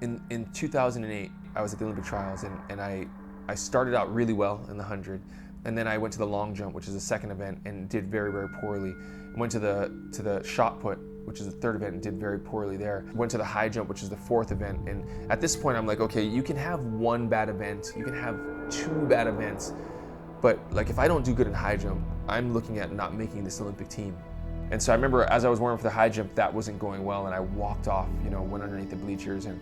In 2008, I was at the Olympic trials, and I started out really well in the 100, and then I went to the long jump, which is the second event, and did very, very poorly. Went to the shot put, which is the third event, and did very poorly there. Went to the high jump, which is the fourth event, and at this point I'm like, okay, you can have one bad event, you can have two bad events, but like if I don't do good in high jump, I'm looking at not making this Olympic team. And so I remember as I was warming up for the high jump, that wasn't going well, and I walked off, went underneath the bleachers, and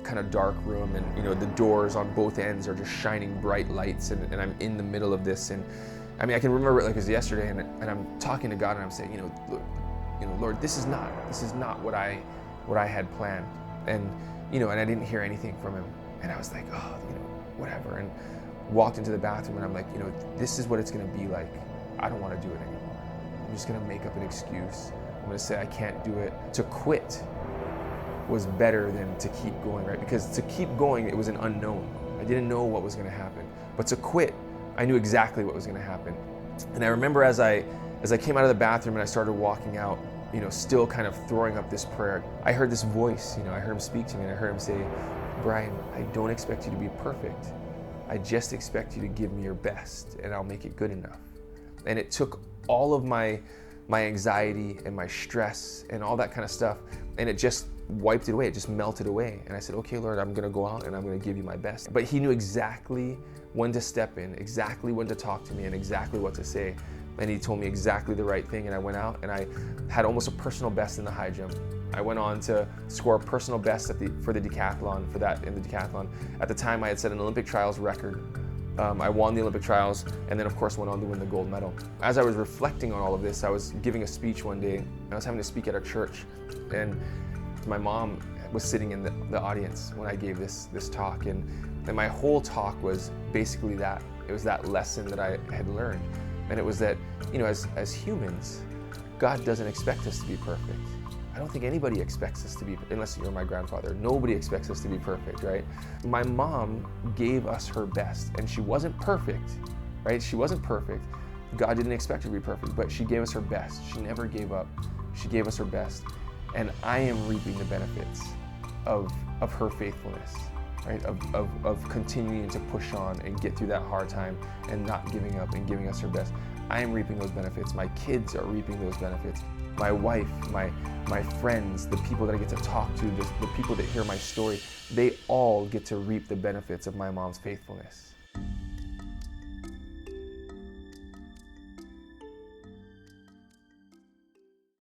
kind of dark room, and the doors on both ends are just shining bright lights, and I'm in the middle of this, and I mean I can remember it like it was yesterday, and I'm talking to God, and I'm saying, look, Lord, this is not what I had planned, and and I didn't hear anything from him, and I was like, oh, whatever, and walked into the bathroom, and I'm like, this is what it's going to be like. I don't want to do it anymore. I'm just going to make up an excuse. I'm going to say I can't do it. To quit was better than to keep going, right? Because to keep going, it was an unknown. I didn't know what was going to happen. But to quit, I knew exactly what was going to happen. And I remember as I came out of the bathroom and I started walking out, still kind of throwing up this prayer, I heard this voice, I heard him speak to me, and I heard him say, Bryan, I don't expect you to be perfect. I just expect you to give me your best, and I'll make it good enough. And it took all of my anxiety and my stress and all that kind of stuff, and it just wiped it away. It just melted away. And I said, okay, Lord, I'm going to go out and I'm going to give you my best. But he knew exactly when to step in, exactly when to talk to me, and exactly what to say. And he told me exactly the right thing, and I went out and I had almost a personal best in the high jump. I went on to score a personal best for the decathlon, in the decathlon. At the time, I had set an Olympic trials record. I won the Olympic trials, and then of course went on to win the gold medal. As I was reflecting on all of this, I was giving a speech one day, and I was having to speak at our church, and my mom was sitting in the audience when I gave this talk, and my whole talk was basically that. It was that lesson that I had learned, and it was that, as humans, God doesn't expect us to be perfect. I don't think anybody expects us to be, unless you're my grandfather. Nobody expects us to be perfect, right? My mom gave us her best, and she wasn't perfect, right? She wasn't perfect. God didn't expect her to be perfect, but she gave us her best. She never gave up. She gave us her best. And I am reaping the benefits of her faithfulness, right? Of continuing to push on and get through that hard time and not giving up and giving us her best. I am reaping those benefits. My kids are reaping those benefits. My wife, my friends, the people that I get to talk to, the people that hear my story, they all get to reap the benefits of my mom's faithfulness.